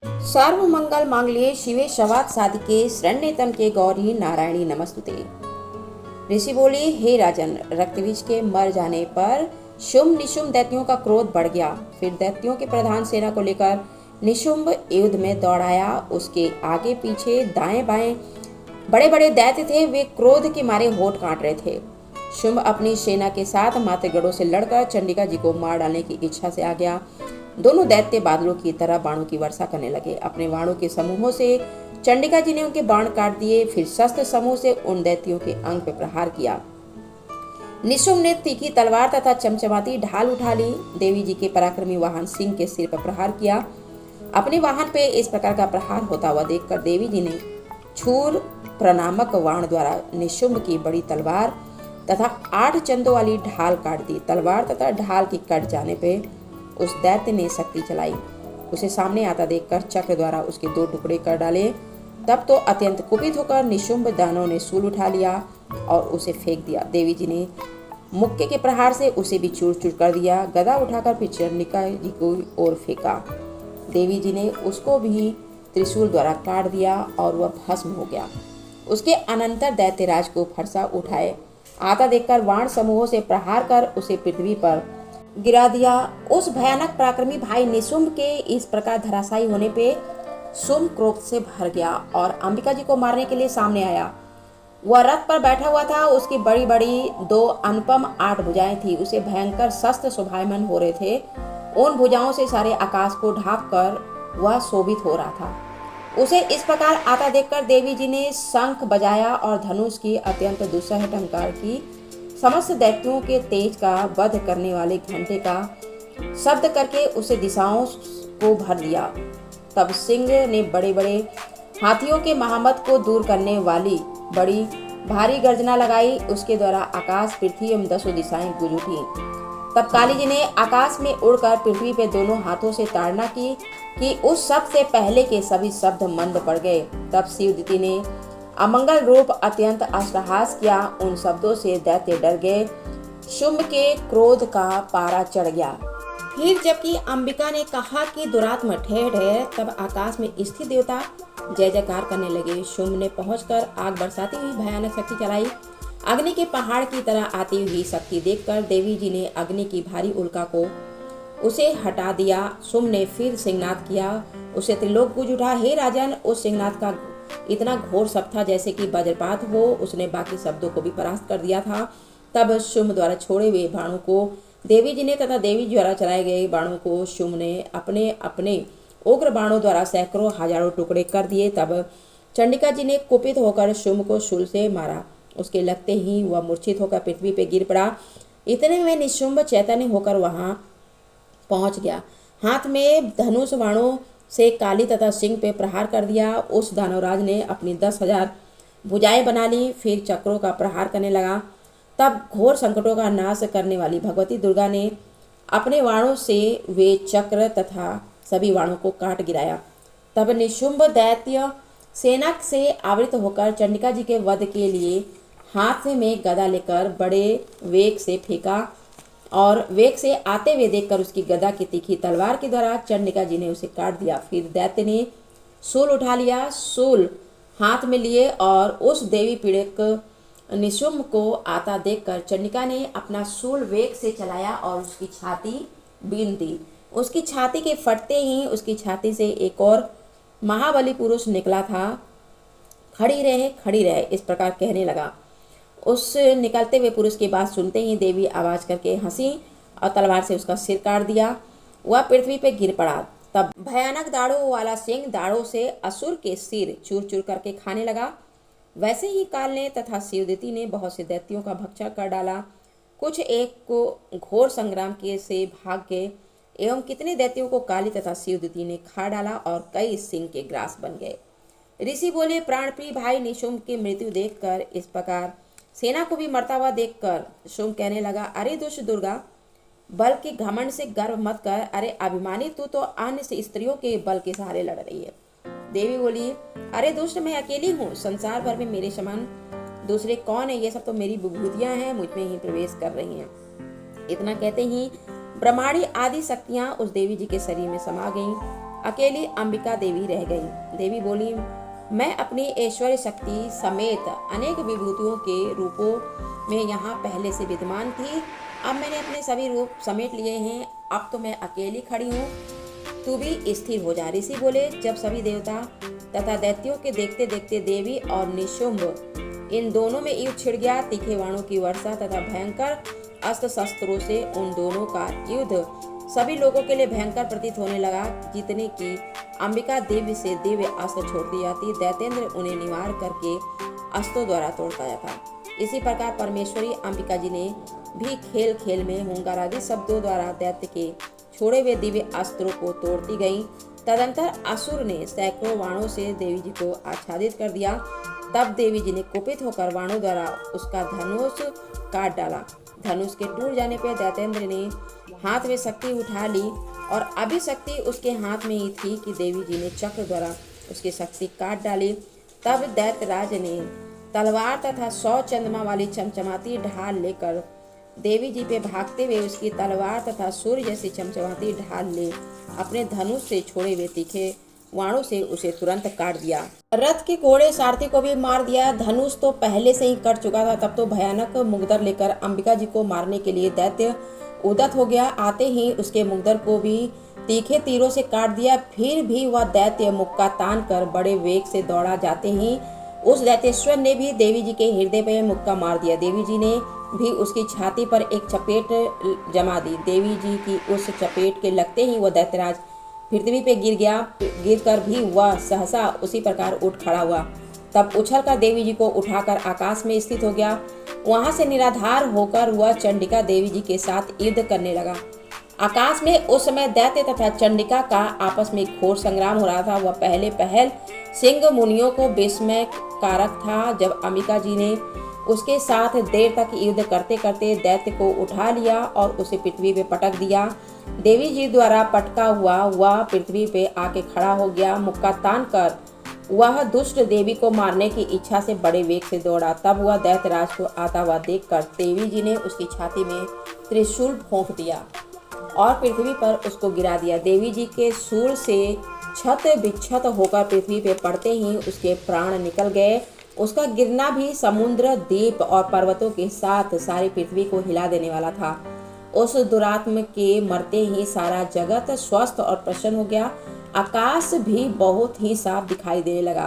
सर्वमंगल मांगल्ये शिवे सर्वार्थ साधिके शरण्ये के गौरी नारायणी नमस्तुते। ऋषि बोले, हे राजन, रक्तबीज के मर जाने पर शुंभ निशुंभ दैत्यों का क्रोध बढ़ गया। फिर दैत्यों के प्रधान सेना को लेकर निशुंभ युद्ध में दौड़ाया। उसके आगे पीछे दाएं बाएं बड़े बड़े दैत्य थे। वे क्रोध के मारे होठ काट रहे थे। शुंभ अपनी सेना के साथ मातृगढ़ों से लड़कर चंडिका जी को मार डालने की इच्छा से आ गया। दोनों दैत्य बादलों की तरह बाणों की वर्षा करने लगे। अपने बाणों के समूहों से चंडिका जी ने उनके बाण काट दिए। फिर शस्त्र समूह से उन दैत्यों के अंग पर प्रहार किया। निशुंभ ने तीखी तलवार तथा चमचमाती ढाल उठा ली। देवी जी के पराक्रमी वाहन सिंह के सिर पर प्रहार किया। अपने वाहन पे इस प्रकार का प्रहार होता हुआ देखकर देवी जी ने छूर प्रनामक वाण द्वारा निशुंभ की बड़ी तलवार तथा 8 चंदों वाली ढाल काट दी। तलवार तथा ढाल की कट जाने पे उस दैत्य ने शक्ति चलाई। उसे सामने आता देखकर चक्र द्वारा उसके 2 टुकड़े कर डाले। तब तो अत्यंत कुपित होकर निशुंभ दानव ने शूल उठा लिया और उसे फेंक दिया। देवी जी ने मुक्के के प्रहार से उसे भी चूर चूर कर दिया। गदा उठाकर फिर चंडिका जी को ओर फेंका। देवी जी ने उसको भी त्रिशूल द्वारा काट दिया और वह भस्म हो गया। उसके अनंतर दैत्यराज को फरसा उठाए आता देखकर वाण समूहों से प्रहार कर उसे पृथ्वी पर गिरा दिया। उस भयानक पराक्रमी भाई निशुंभ के इस प्रकार धराशायी होने पे शुंभ क्रोध से भर गया और अंबिका जी को मारने के लिए सामने आया। वह रथ पर बैठा हुआ था। उसकी बड़ी बड़ी 2 अनुपम 8 भुजाएं थी। उसे भयंकर शस्त्र शोभायमान हो रहे थे। उन भुजाओं से सारे आकाश को ढांप कर वह शोभित हो रहा था। उसे इस प्रकार आता देखकर देवी जी ने शंख बजाया और धनुष की अत्यंत दुस्सह टंकार की। समस्त दैत्यों के तेज का वध करने वाले घंटे का शब्द करके उसे दिशाओं को भर दिया। तब सिंह ने बड़े बड़े हाथियों के महामत को दूर करने वाली बड़ी भारी गर्जना लगाई। उसके द्वारा आकाश, पृथ्वी एवं 10 दिशाएं गूंज उठी। तब काली जी ने आकाश में उड़कर पृथ्वी पे दोनों हाथों से ताड़ना की कि उस शब्द से पहले के सभी शब्द मंद पड़ गए। तब शिवदूती ने अमंगल रूप अत्यंत अट्टहास किया। उन शब्दों से दैत्य डर गए। शुंभ के क्रोध का पारा चढ़ गया। फिर जबकि अंबिका ने कहा कि दुरात्मा ठहर है, तब आकाश में स्थित देवता जय जयकार करने लगे। शुंभ ने पहुंचकर आग बरसाती हुई भयानक शक्ति चलाई। अग्नि के पहाड़ की तरह आती हुई शक्ति देखकर देवी जी ने अग्नि की भारी उल्का को उसे हटा दिया। शुंभ ने फिर सिंहनाद किया। उसे त्रिलोक गूंज उठा। हे राजन, उस सिंहनाद का इतना घोर शब्द था जैसे कि वज्रपात हो। उसने बाकी शब्दों को भी परास्त कर दिया था। तब शुंभ द्वारा छोड़े हुए बाणों को देवी जी ने तथा देवी द्वारा चलाए गए बाणों को शुंभ ने अपने अपने उग्र बाणों द्वारा सैकड़ों हजारों टुकड़े कर दिए। तब चंडिका जी ने कुपित होकर शुंभ को शूल से मारा। उसके लगते ही वह मूर्छित होकर पृथ्वी पर गिर पड़ा। इतने में निशुंभ चैतन्य होकर वहां पहुंच गया। हाथ में धनुष बाणों से काली तथा सिंह पे प्रहार कर दिया। उस दानवराज ने अपनी 10,000 भुजाएं बना ली। फिर चक्रों का प्रहार करने लगा। तब घोर संकटों का नाश करने वाली भगवती दुर्गा ने अपने बाणों से वे चक्र तथा सभी बाणों को काट गिराया। तब निशुंभ दैत्य सेना से आवृत होकर चंडिका जी के वध के लिए हाथ में गदा लेकर बड़े वेग से फेंका और वेग से आते हुए देखकर उसकी गदा की तीखी तलवार के द्वारा चंडिका जी ने उसे काट दिया। फिर दैत्य ने शूल उठा लिया। शूल हाथ में लिए और उस देवी पीड़क निशुंभ को आता देखकर चंडिका ने अपना शूल वेग से चलाया और उसकी छाती बीन दी। उसकी छाती के फटते ही उसकी छाती से एक और महाबली पुरुष निकला था। खड़ी रहे, खड़ी रहे, इस प्रकार कहने लगा। उस निकलते हुए पुरुष की बात सुनते ही देवी आवाज करके हंसी और तलवार से उसका सिर काट दिया। वह पृथ्वी पे गिर पड़ा। तब भयानक दाढ़ों वाला सिंह दाढ़ों से असुर के सिर चूर चूर करके खाने लगा। वैसे ही काल ने तथा शिवदूती ने बहुत से दैत्यों का भक्षण कर डाला। कुछ एक को घोर संग्राम के से भाग गए एवं कितने दैत्यों को काली तथा शिवदूती ने खा डाला और कई सिंह के ग्रास बन गए। ऋषि बोले, प्राणप्रिय भाई निशुंभ की मृत्यु देखकर इस प्रकार सेना को भी मरता हुआ देखकर शुंभ कहने लगा, अरे दुष्ट दुर्गा, बल के घमंड से गर्व मत कर। अरे अभिमानी, तू तो अन्य स्त्रियों के बल के सहारे लड़ रही है। देवी बोली, अरे दुष्ट, मैं अकेली हूँ। संसार भर में मेरे समान दूसरे कौन है? ये सब तो मेरी विभूतियां हैं, मुझ में ही प्रवेश कर रही हैं। इतना कहते ही ब्रह्माणी आदि शक्तियां उस देवी जी के शरीर में समा गईं। अकेली अंबिका देवी रह गई। देवी बोली, मैं अपनी ऐश्वर्य शक्ति समेत अनेक विभूतियों के रूपों में यहाँ पहले से विद्यमान थी। अब मैंने अपने सभी रूप समेट लिए हैं। अब तो मैं अकेली खड़ी हूँ, तू भी स्थिर हो जा। ऋषि बोले, जब सभी देवता तथा दैत्यों के देखते देखते देवी और निशुंभ इन दोनों में युद्ध छिड़ गया। तीखे बाणों की वर्षा तथा भयंकर अस्त्र शस्त्रों से उन दोनों का युद्ध सभी लोगों के लिए भयंकर प्रतीत होने लगा। जितने की अंबिका दिव्य से दिव्य अस्त्र छोड़ती जाती, दैतेंद्र उन्हें निवार करके अस्त्रों द्वारा तोड़ता जाता। इसी प्रकार परमेश्वरी अंबिका जी ने भी खेल खेल में हुंकार आदि शब्दों द्वारा दैत्य के छोड़े हुए दिव्य अस्त्रों को तोड़ती गई। तदंतर असुर ने सैकड़ों बाणों से देवी जी को आच्छादित कर दिया। तब देवी जी ने कुपित होकर बाणों द्वारा उसका धनुष काट डाला। धनुष के टूट जाने पर दैतेंद्र ने हाथ में शक्ति उठा ली और अभी शक्ति उसके हाथ में ही थी कि देवी जी ने चक्र द्वारा उसकी शक्ति काट डाली। तब दैत्यराज ने तलवार तथा 100 चंद्रमा वाली चमचमाती ढाल लेकर देवी जी पे भागते हुए उसकी तलवार तथा सूर्य जैसी चमचमाती ढाल ले अपने धनुष से छोड़े हुए तीखे बाणों से उसे तुरंत काट दिया। रथ के घोड़े सारथी को भी मार दिया। धनुष तो पहले से ही कट चुका था। तब तो भयानक मुगदर लेकर अंबिका जी को मारने के लिए दैत्य उद्यत हो गया। आते ही उसके मुगदर को भी तीखे तीरों से काट दिया। फिर भी वह दैत्य मुक्का तान कर बड़े वेग से दौड़ा। जाते ही उस दैत्येश्वर ने भी देवी जी के हृदय पर मुक्का मार दिया। देवी जी ने भी उसकी छाती पर एक चपेट जमा दी। देवी जी की उस चपेट के लगते ही वह दैत्यराज पृथ्वी पे गिर गया। गिरकर भी वह सहसा उसी प्रकार उठ खड़ा हुआ। तब उछलकर देवी जी को उठाकर आकाश में स्थित हो गया। वहां से निराधार होकर वह चंडिका देवी जी के साथ युद्ध करने लगा। आकाश में उस समय दैत्य तथा चंडिका का आपस में घोर संग्राम हो रहा था। वह पहल सिंह मुनियों को विस्मय कारक था। जब अंबिका जी ने उसके साथ देर तक युद्ध करते करते दैत्य को उठा लिया और उसे पृथ्वी पे पटक दिया। देवी जी द्वारा पटका हुआ वह पृथ्वी पे आके खड़ा हो गया। मुक्का तान कर वह दुष्ट देवी को मारने की इच्छा से बड़े वेग से दौड़ा। तब वह दैत्यराज को आता हुआ देखकर देवी जी ने उसकी छाती में त्रिशूल ठोंक दिया और पृथ्वी पर उसको गिरा दिया। देवी जी के शूल से छत विच्छत होकर पृथ्वी पे पड़ते ही उसके प्राण निकल गए। उसका गिरना भी समुद्र, द्वीप और पर्वतों के साथ सारी पृथ्वी को हिला देने वाला था। उस दुरात्म के मरते ही सारा जगत स्वस्थ और प्रसन्न हो गया। आकाश भी बहुत ही साफ दिखाई देने लगा।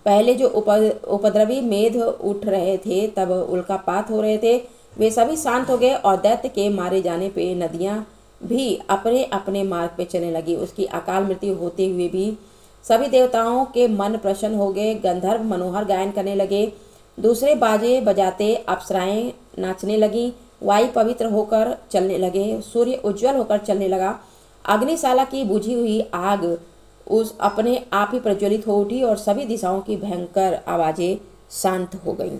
पहले जो उपद्रवी मेघ उठ रहे थे, तब उल्कापात हो रहे थे, वे सभी शांत हो गए और दैत्य के मारे जाने पे नदियां भी अपने अपने मार्ग पे चलने लगी। उसकी अकाल मृत्यु होते हुए भी सभी देवताओं के मन प्रसन्न हो गए। गंधर्व मनोहर गायन करने लगे। दूसरे बाजे बजाते अप्सराएं नाचने लगी। वायु पवित्र होकर चलने लगे। सूर्य उज्जवल होकर चलने लगा। अग्निशाला की बुझी हुई आग उस अपने आप ही प्रज्वलित हो उठी और सभी दिशाओं की भयंकर आवाजें शांत हो गईं।